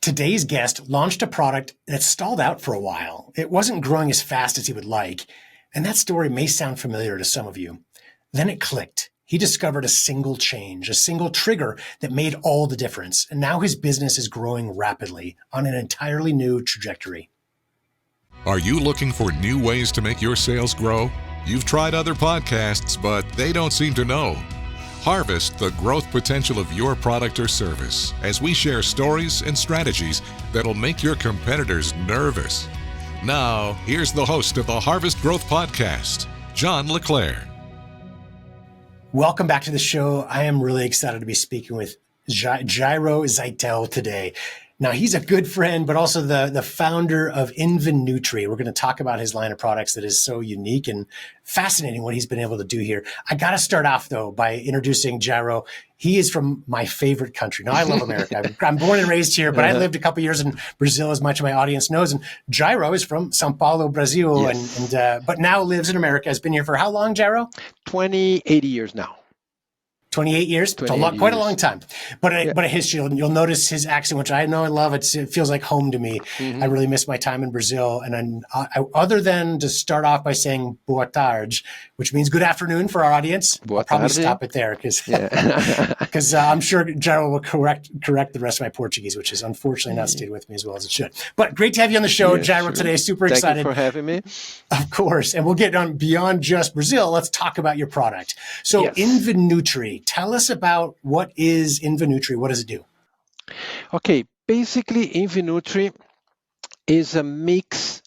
Today's guest launched a product that stalled out for a while. It wasn't growing as fast as he would like, and that story may sound familiar to some of you. Then it clicked. He discovered a single change, a single trigger that made all the difference, and now his business is growing rapidly on an entirely new trajectory. Are you looking for new ways to make your sales grow? You've tried other podcasts, but they don't seem to know. Harvest the growth potential of your product or service as we share stories and strategies that'll make your competitors nervous. Now, here's the host of the Harvest Growth Podcast, John LeClaire. Welcome back to the show. I am really excited to be speaking with Jairo Zeitel today. Now, he's a good friend, but also the founder of InviNutri. We're going to talk about his line of products that is so unique and fascinating what he's been able to do here. I got to start off, though, by introducing Jairo. He is from my favorite country. Now, I love America. I'm born and raised here, but I lived a couple years in Brazil, as much of my audience knows. And Jairo is from São Paulo, Brazil, Yes. but now lives in America. Has been here for how long, Jairo? 28 years now. 28 years? It's quite a long time. But a history. You'll notice his accent, which I know I love. It feels like home to me. Mm-hmm. I really miss my time in Brazil. And other than to start off by saying boa tarde, which means good afternoon for our audience, Boa I'll probably tarde. stop it there because I'm sure Jairo will correct the rest of my Portuguese, which is unfortunately not stayed with me as well as it should. But great to have you on the show, Jairo, Sure. today. Super Thank excited. you for having me. Of course. And we'll get on beyond just Brazil. Let's talk about your product. So Yes. InviNutri, tell us about what is InviNutri? What does it do? Okay, basically InviNutri is a mix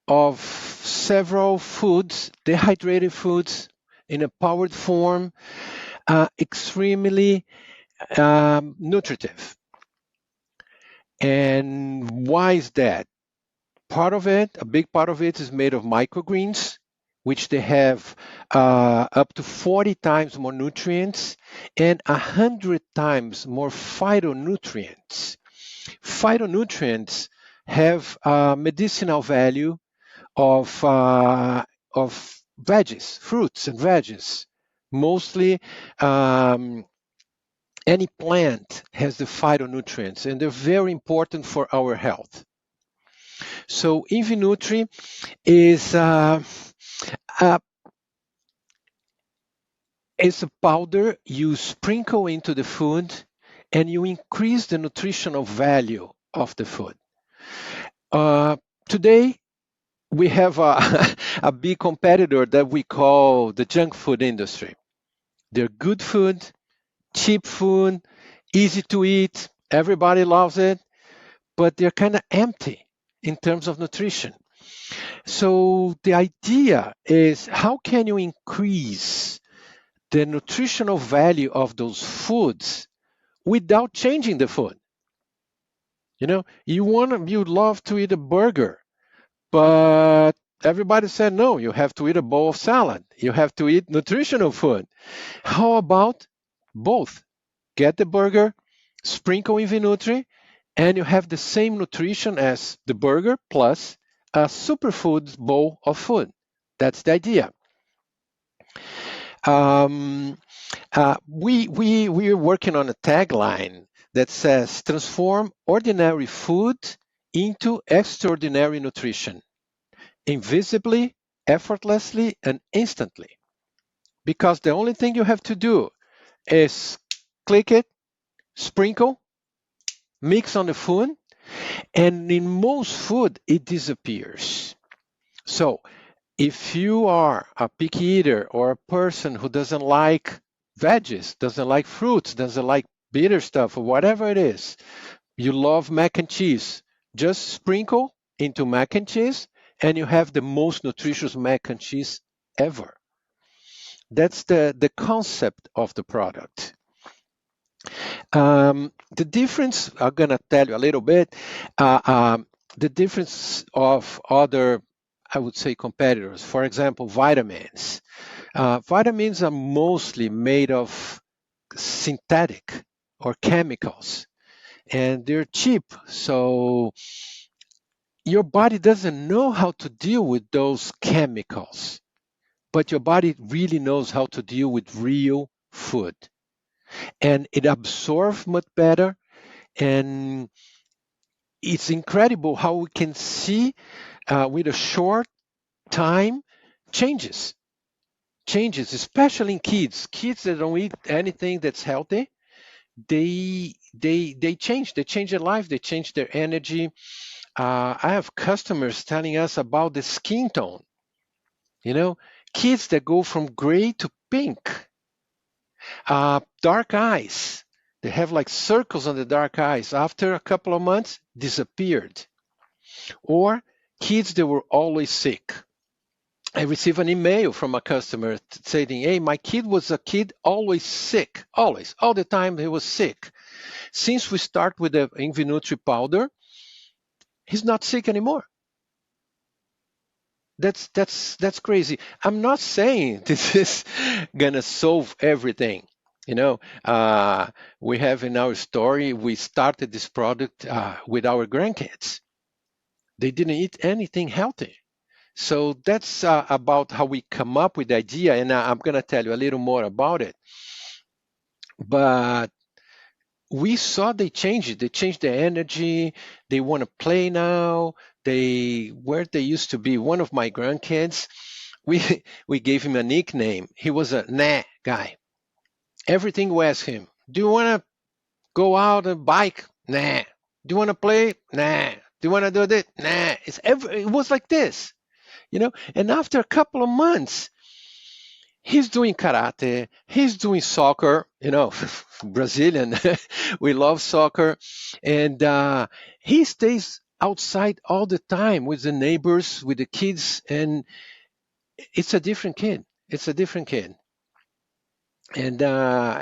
of several foods, dehydrated foods in a powdered form, extremely nutritive. And why is that? A big part of it is made of microgreens, which they have up to 40 times more nutrients and 100 times more phytonutrients. Phytonutrients have medicinal value of veggies, fruits and veggies. Mostly any plant has the phytonutrients, and they're very important for our health. So InviNutri is a powder you sprinkle into the food and you increase the nutritional value of the food. Today, we have a big competitor that we call the junk food industry. They're good food, cheap food, easy to eat, everybody loves it, but they're kind of empty in terms of nutrition. So the idea is, how can you increase the nutritional value of those foods without changing the food? You know, you love to eat a burger, but everybody said, no, you have to eat a bowl of salad. You have to eat nutritional food. How about both? Get the burger, sprinkle InviNutri, and you have the same nutrition as the burger plus a superfood bowl of food. That's the idea. We're working on a tagline that says, transform ordinary food into extraordinary nutrition, invisibly, effortlessly, and instantly. Because the only thing you have to do is click it, sprinkle, mix on the food, and in most food, it disappears. So if you are a picky eater or a person who doesn't like veggies, doesn't like fruits, doesn't like bitter stuff, or whatever it is, you love mac and cheese, just sprinkle into mac and cheese, and you have the most nutritious mac and cheese ever. That's the concept of the product. The difference, I'm going to tell you a little bit, the difference of other, I would say, competitors. For example, vitamins. Vitamins are mostly made of synthetic or chemicals, and they're cheap. So your body doesn't know how to deal with those chemicals, but your body really knows how to deal with real food. And it absorbs much better, and it's incredible how we can see with a short time changes, especially in kids that don't eat anything that's healthy. They change. They change their life. They change their energy. I have customers telling us about the skin tone. You know, kids that go from gray to pink, dark eyes. They have like circles on the dark eyes. After a couple of months, disappeared. Or kids that were always sick. I received an email from a customer saying, "Hey, my kid was a kid always sick, always, all the time he was sick. Since we start with the InviNutri powder, he's not sick anymore." That's crazy. I'm not saying this is gonna solve everything. You know, we have in our story, we started this product with our grandkids. They didn't eat anything healthy. So that's about how we come up with the idea, and I'm gonna tell you a little more about it. But we saw they changed it. They changed their energy. They want to play now. Where they used to be. One of my grandkids, we gave him a nickname. He was a nah guy. Everything we asked him. Do you want to go out and bike? Nah. Do you want to play? Nah. Do you want to do this? Nah. It was like this, And after a couple of months, he's doing karate, he's doing soccer, Brazilian, we love soccer, and he stays outside all the time with the neighbors, with the kids, and it's a different kid. It's a different kid. And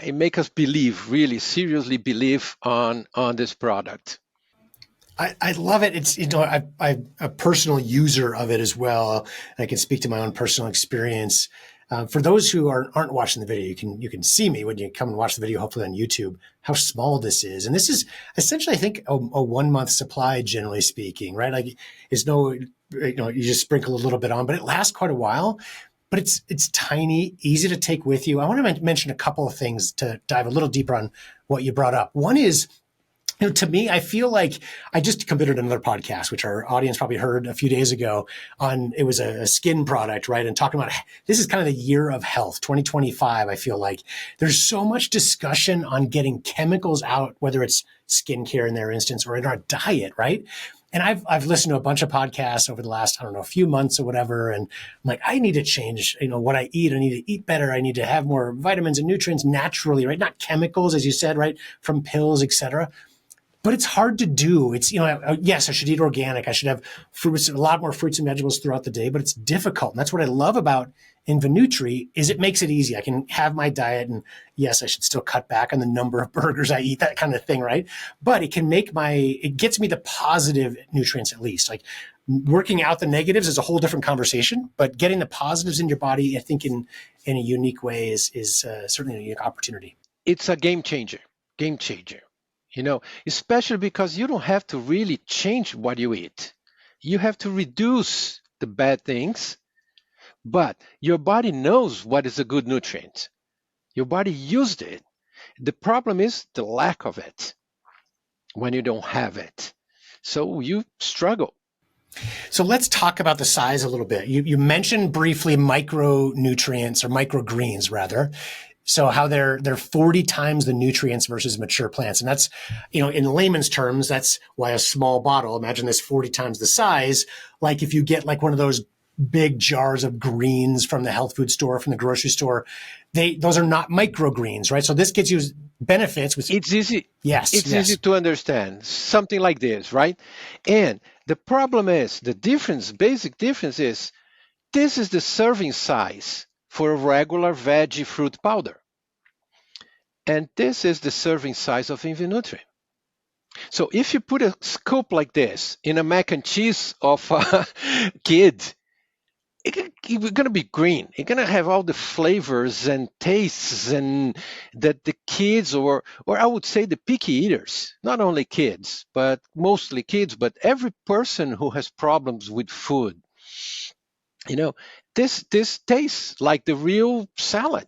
it makes us believe, really seriously believe on this product. I love it. It's, I'm a personal user of it as well. I can speak to my own personal experience. For those who aren't watching the video, you can see me when you come and watch the video, hopefully on YouTube, how small this is. And this is essentially, I think, a 1 month supply, generally speaking, right? Like, it's you just sprinkle a little bit on, but it lasts quite a while. But it's tiny, easy to take with you. I want to mention a couple of things to dive a little deeper on what you brought up. One is, to me, I feel like I just completed another podcast, which our audience probably heard a few days ago it was a skin product, right? And talking about, this is kind of the year of health, 2025. I feel like there's so much discussion on getting chemicals out, whether it's skincare in their instance or in our diet, right? And I've listened to a bunch of podcasts over the last, a few months or whatever. And I'm like, I need to change, what I eat. I need to eat better. I need to have more vitamins and nutrients naturally, right? Not chemicals, as you said, right? From pills, et cetera. But it's hard to do. It's, yes, I should eat organic. I should have fruits, a lot more fruits and vegetables throughout the day, but it's difficult. And that's what I love about InviNutri is it makes it easy. I can have my diet, and yes, I should still cut back on the number of burgers I eat, that kind of thing, right? But it can it gets me the positive nutrients at least. Like, working out the negatives is a whole different conversation, but getting the positives in your body, I think in a unique way is certainly a unique opportunity. It's a game changer. Especially because you don't have to really change what you eat. You have to reduce the bad things, but your body knows what is a good nutrient. Your body used it. The problem is the lack of it when you don't have it. So you struggle. So let's talk about the size a little bit. You mentioned briefly micronutrients, or microgreens rather. So how they're 40 times the nutrients versus mature plants. And that's, in layman's terms, that's why a small bottle, imagine this 40 times the size, like if you get like one of those big jars of greens from the health food store, from the grocery store, those are not microgreens, right? So this gets you benefits. It's easy. Yes. It's easy to understand. Something like this, right? And the problem is, basic difference is, this is the serving size for a regular veggie fruit powder. And this is the serving size of InviNutri. So if you put a scoop like this in a mac and cheese of a kid, it's going to be green. It's going to have all the flavors and tastes and that the kids, or I would say the picky eaters, not only kids, but mostly kids, but every person who has problems with food, this tastes like the real salad.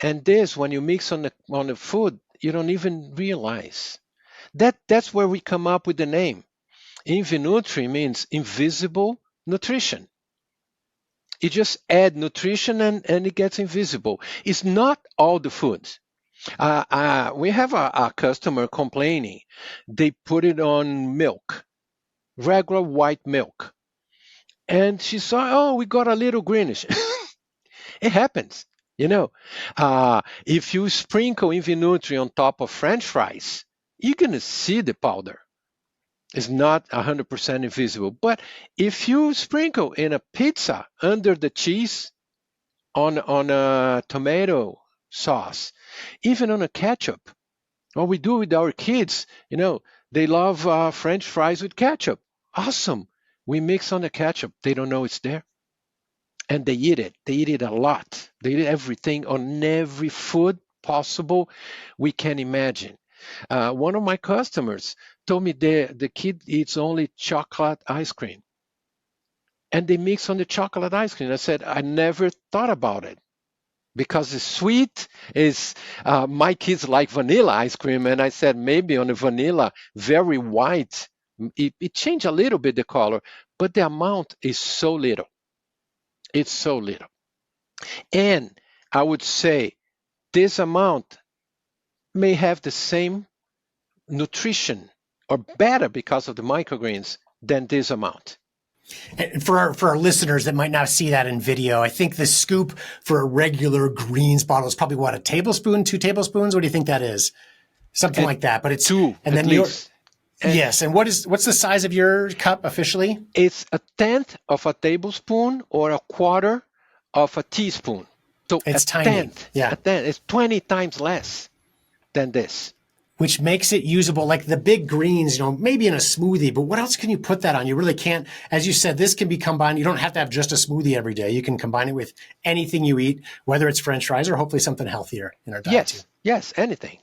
And this, when you mix on the food, you don't even realize. That's where we come up with the name. InviNutri means invisible nutrition. You just add nutrition and it gets invisible. It's not all the foods. We have a customer complaining. They put it on milk, regular white milk. And she saw, oh, we got a little greenish. It happens. If you sprinkle InviNutri on top of French fries, you're going to see the powder. It's not 100% invisible. But if you sprinkle in a pizza under the cheese, on a tomato sauce, even on a ketchup, what we do with our kids, they love French fries with ketchup. Awesome. We mix on the ketchup. They don't know it's there. And they eat it. They eat it a lot. They eat everything on every food possible we can imagine. One of my customers told me the kid eats only chocolate ice cream. And they mix on the chocolate ice cream. I said, I never thought about it because it's sweet. My kids like vanilla ice cream. And I said, maybe on the vanilla, very white, it changed a little bit the color, but the amount is so little. It's so little. And I would say this amount may have the same nutrition or better because of the microgreens than this amount. And for our listeners that might not see that in video, I think the scoop for a regular greens bottle is probably what, a tablespoon, 2 tablespoons? What do you think that is? Something like that. But it's 2 and at then least. Yes. And what's the size of your cup officially? It's 1/10 of a tablespoon or 1/4 of a teaspoon. So it's tiny. 1/10. Yeah. 1/10. It's 20 times less than this. Which makes it usable, like the big greens, maybe in a smoothie, but what else can you put that on? You really can't. As you said, this can be combined. You don't have to have just a smoothie every day. You can combine it with anything you eat, whether it's French fries or hopefully something healthier in our diet. Yes, anything.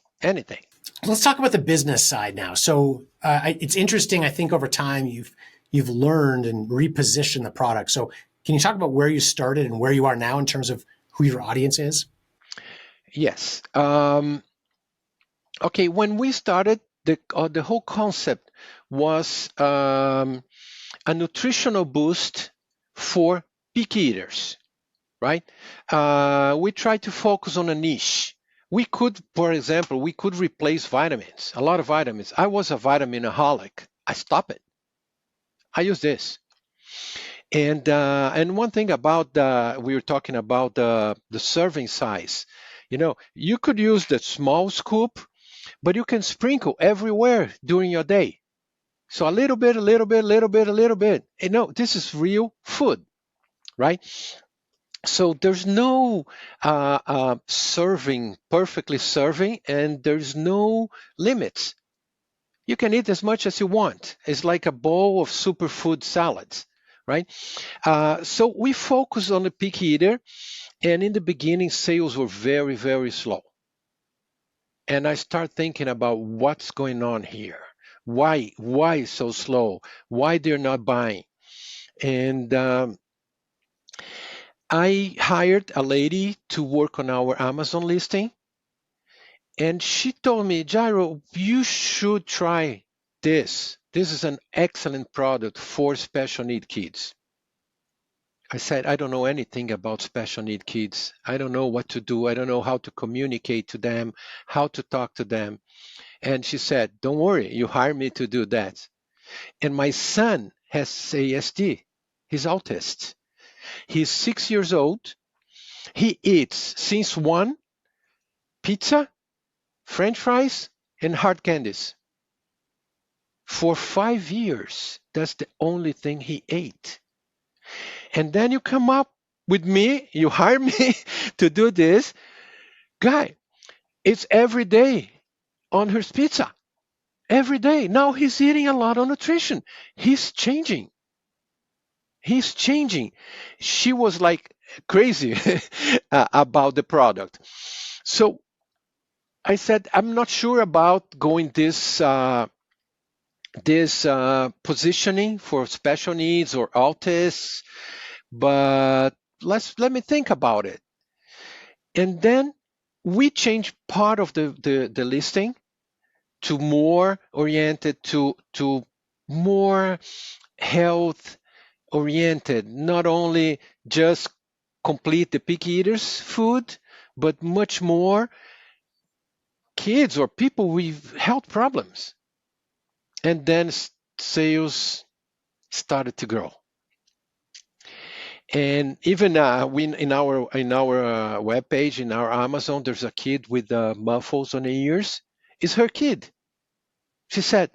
Let's talk about the business side now. So it's interesting. I think over time you've learned and repositioned the product. So can you talk about where you started and where you are now in terms of who your audience is? Yes. Okay, when we started, the whole concept was a nutritional boost for picky eaters, right? We tried to focus on a niche. We could, for example, replace vitamins, a lot of vitamins. I was a vitaminaholic. I stopped it. I use this. And one thing about we were talking about the serving size. You could use the small scoop, but you can sprinkle everywhere during your day. So a little bit, a little bit, a little bit, a little bit. This is real food, right? So there's no perfectly serving, and there's no limits. You can eat as much as you want. It's like a bowl of superfood salads, right? So we focus on the picky eater, and in the beginning, sales were very, very slow. And I start thinking about what's going on here. Why so slow? Why they're not buying? And I hired a lady to work on our Amazon listing. And she told me, Jairo, you should try this. This is an excellent product for special need kids. I said, I don't know anything about special need kids. I don't know what to do. I don't know how to communicate to them, how to talk to them. And she said, don't worry, you hire me to do that. And my son has ASD. He's autist. He's 6 years old. He eats since 1 pizza, French fries, and hard candies. For 5 years, that's the only thing he ate. And then you come up with me, you hire me to do this. Guy, it's every day on her pizza. Every day. Now he's eating a lot of nutrition. He's changing. She was like crazy about the product. So I said, I'm not sure about going this positioning for special needs or autists, but let me think about it. And then we changed part of the listing to more oriented to more health oriented, not only just complete the picky eaters food, but much more kids or people with health problems. And then sales started to grow. And even we in our webpage, in our Amazon, there's a kid with muffles on the ears. It's her kid. She said,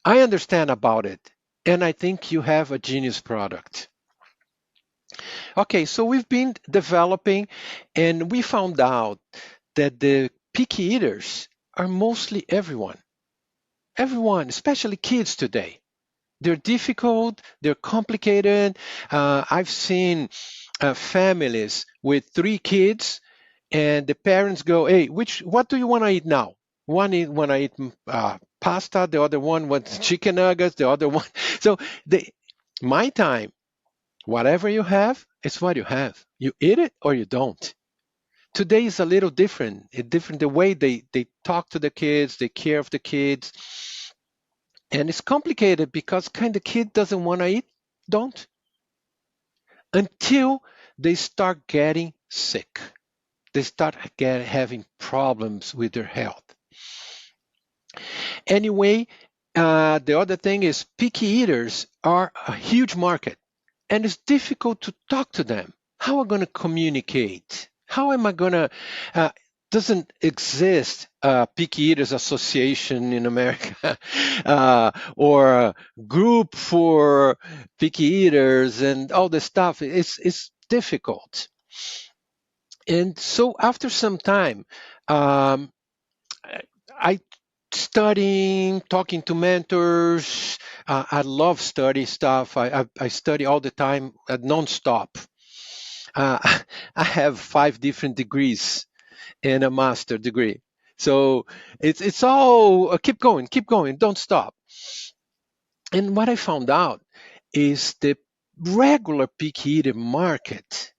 I understand about it, and I think you have a genius product. Okay, so we've been developing, and we found out that the picky eaters are mostly everyone. Everyone, especially kids today. They're difficult, they're complicated. I've seen families with 3 kids, and the parents go, hey, what do you want to eat now? One want to eat pasta, the other one wants chicken nuggets, the other one. So my time, whatever you have, it's what you have. You eat it or you don't. Today is a little different. It's different the way they talk to the kids, they care of the kids. And it's complicated because kind of kid doesn't want to eat, don't. Until they start getting sick. They start having problems with their health. Anyway, the other thing is picky eaters are a huge market, and it's difficult to talk to them. How am I going to communicate? How am I going to doesn't exist a picky eaters association in America or a group for picky eaters and all this stuff. It's difficult. And so after some time, I studying, talking to mentors. I love study stuff. I study all the time, nonstop. I have 5 different degrees and a master degree. So it's all keep going, don't stop. And what I found out is the regular picky eater market,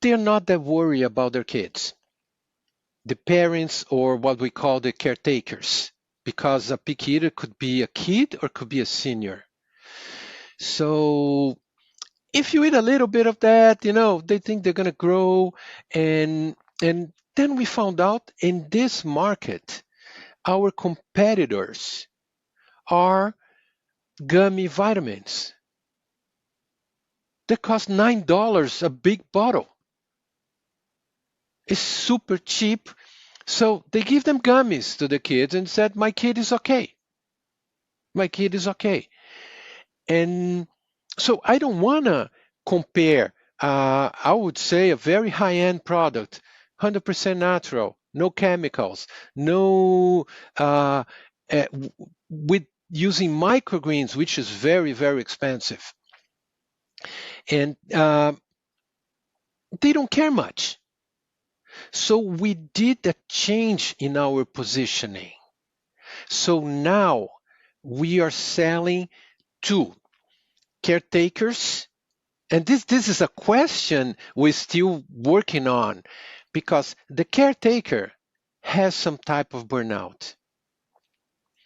they're not that worried about their kids, the parents, or what we call the caretakers, because a picky eater could be a kid or could be a senior. So if you eat a little bit of that, they think they're going to grow. And then we found out in this market, our competitors are gummy vitamins. They cost $9 a big bottle. It's super cheap. So they give them gummies to the kids and said, my kid is okay. My kid is okay. And so I don't want to compare, I would say, a very high-end product, 100% natural, no chemicals, no with using microgreens, which is very, very expensive. And they don't care much. So we did a change in our positioning. So now we are selling to caretakers. And this is a question we're still working on, because the caretaker has some type of burnout.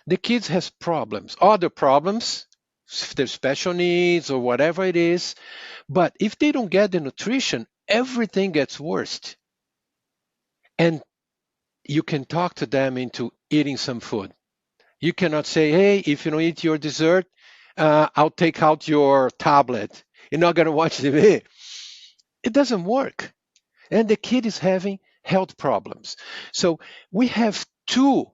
The kids has problems, other problems, if there's special needs or whatever it is. But if they don't get the nutrition, everything gets worse. And you can talk to them into eating some food. You cannot say, hey, if you don't eat your dessert, I'll take out your tablet. You're not going to watch TV. It doesn't work. And the kid is having health problems. So we have 2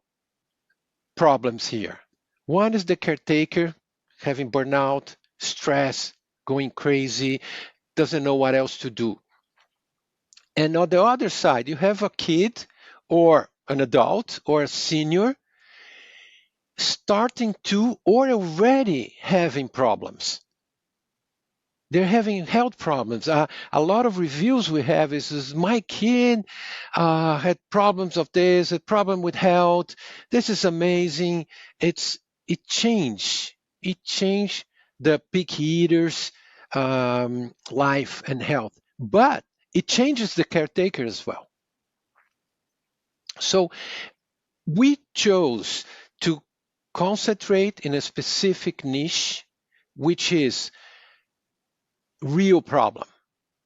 problems here. One is the caretaker having burnout, stress, going crazy, doesn't know what else to do. And on the other side, you have a kid or an adult or a senior starting to or already having problems. They're having health problems. A lot of reviews we have is my kid had problems of this, a problem with health. This is amazing. It changed the picky eaters' life and health, but it changes the caretaker as well. So we chose to concentrate in a specific niche, which is real problem,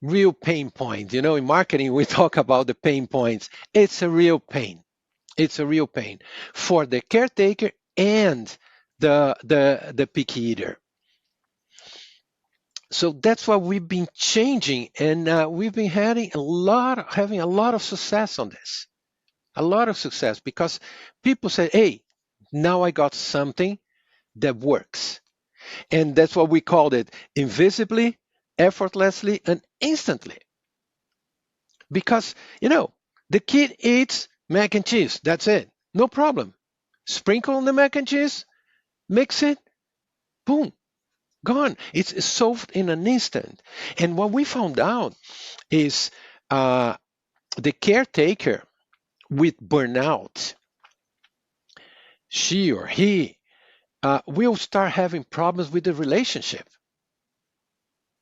real pain point. In marketing, we talk about the pain points. It's a real pain. It's a real pain for the caretaker and the picky eater. So that's why we've been changing, and we've been having a lot of success on this. A lot of success because people say, hey, now I got something that works. And that's what we called it, invisibly, effortlessly, and instantly. Because, the kid eats mac and cheese. That's it. No problem. Sprinkle on the mac and cheese, mix it, boom, gone. It's solved in an instant. And what we found out is the caretaker with burnout, she or he will start having problems with the relationship.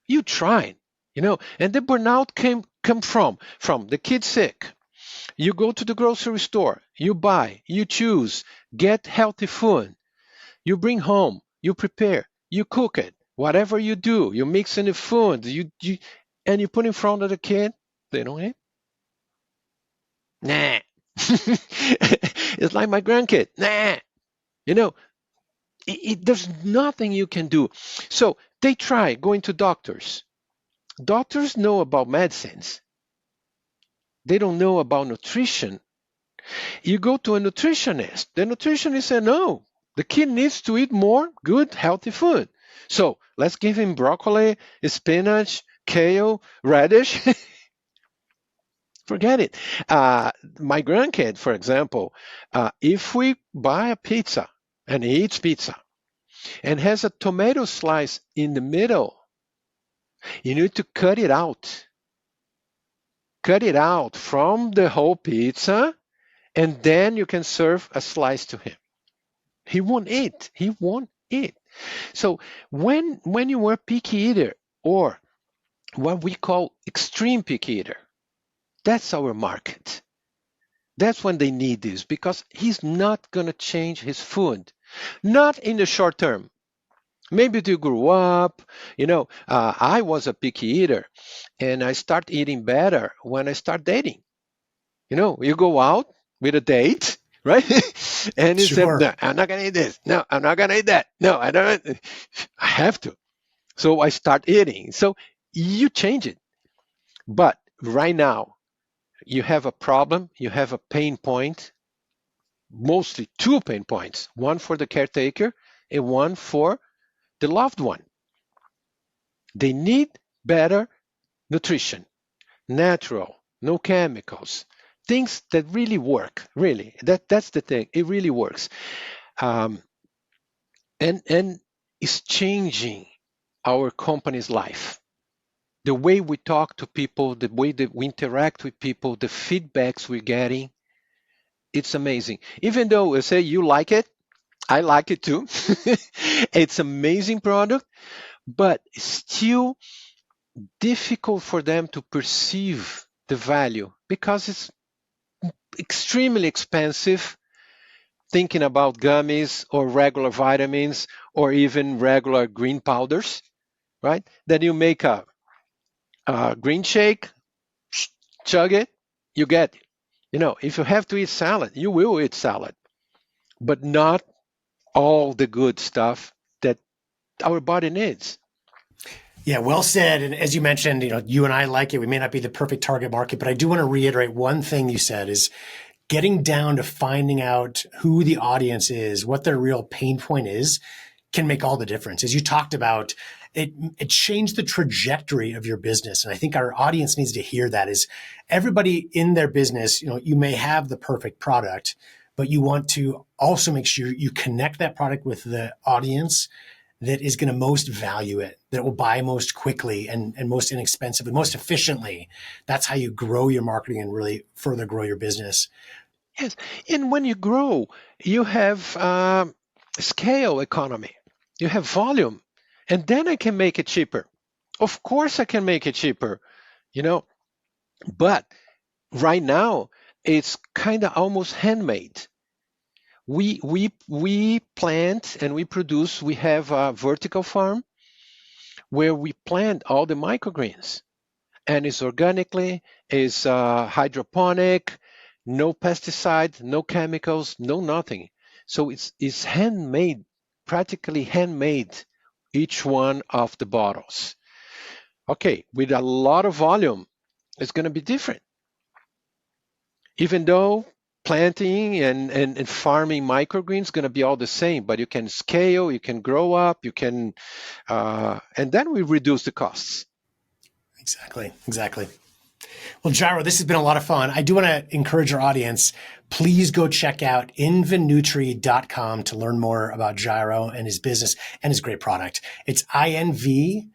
You tried, and the burnout come from the kid sick. You go to the grocery store, you buy, you choose, get healthy food. You bring home, you prepare, you cook it. Whatever you do, you mix in the food, and you put in front of the kid, they don't eat. Nah. It's like my grandkid. Nah. There's nothing you can do. So they try going to doctors. Doctors know about medicines. They don't know about nutrition. You go to a nutritionist. The nutritionist said, no, the kid needs to eat more good, healthy food. So let's give him broccoli, spinach, kale, radish. Forget it. My grandkid, for example, if we buy a pizza and he eats pizza and has a tomato slice in the middle, you need to cut it out. Cut it out from the whole pizza, and then you can serve a slice to him. He won't eat. He won't eat. So when you are picky eater, or what we call extreme picky eater, that's our market. That's when they need this, because he's not going to change his food. Not in the short term. Maybe you grew up, I was a picky eater, and I start eating better when I start dating. You go out with a date, right? And you Sure. say, no, I'm not going to eat this. No, I'm not going to eat that. No, I don't. I have to. So I start eating. So you change it. But right now, you have a problem, you have a pain point, mostly two pain points, one for the caretaker and one for the loved one. They need better nutrition, natural, no chemicals, things that really work. Really, that's the thing. It really works, and it's changing our company's life. The way we talk to people, the way that we interact with people, the feedbacks we're getting, it's amazing. Even though I say you like it, I like it too. It's an amazing product, but it's still difficult for them to perceive the value because it's extremely expensive. Thinking about gummies or regular vitamins or even regular green powders, right? Then you make a green shake, chug it, you get it. If you have to eat salad, you will eat salad, but not all the good stuff that our body needs. Yeah, well said. And as you mentioned, you and I like it. We may not be the perfect target market, but I do want to reiterate one thing you said is getting down to finding out who the audience is, what their real pain point is, can make all the difference. As you talked about, it changed the trajectory of your business. And I think our audience needs to hear that is everybody in their business, you may have the perfect product, but you want to also make sure you connect that product with the audience that is going to most value it, that will buy most quickly and most inexpensively, most efficiently. That's how you grow your marketing and really further grow your business. Yes. And when you grow, you have scale economy, you have volume, and then I can make it cheaper. Of course, I can make it cheaper, but right now it's kind of almost handmade. We plant and we produce. We have a vertical farm where we plant all the microgreens, and it's organically, it's hydroponic, no pesticide, no chemicals, no nothing. So it's handmade, practically handmade, each one of the bottles. Okay, with a lot of volume, it's going to be different. Even though planting and farming microgreens is going to be all the same, but you can scale, you can grow up, you can, and then we reduce the costs. Exactly. Well, Jairo, this has been a lot of fun. I do want to encourage our audience, please go check out InviNutri.com to learn more about Jairo and his business and his great product. It's InviNutri,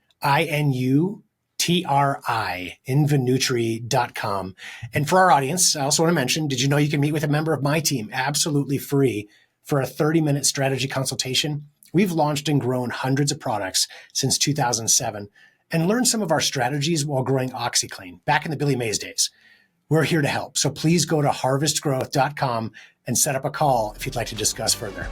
InviNutri.com. And for our audience, I also want to mention, did you know you can meet with a member of my team absolutely free for a 30-minute strategy consultation? We've launched and grown hundreds of products since 2007 and learned some of our strategies while growing OxyClean back in the Billy Mays days. We're here to help. So please go to harvestgrowth.com and set up a call if you'd like to discuss further.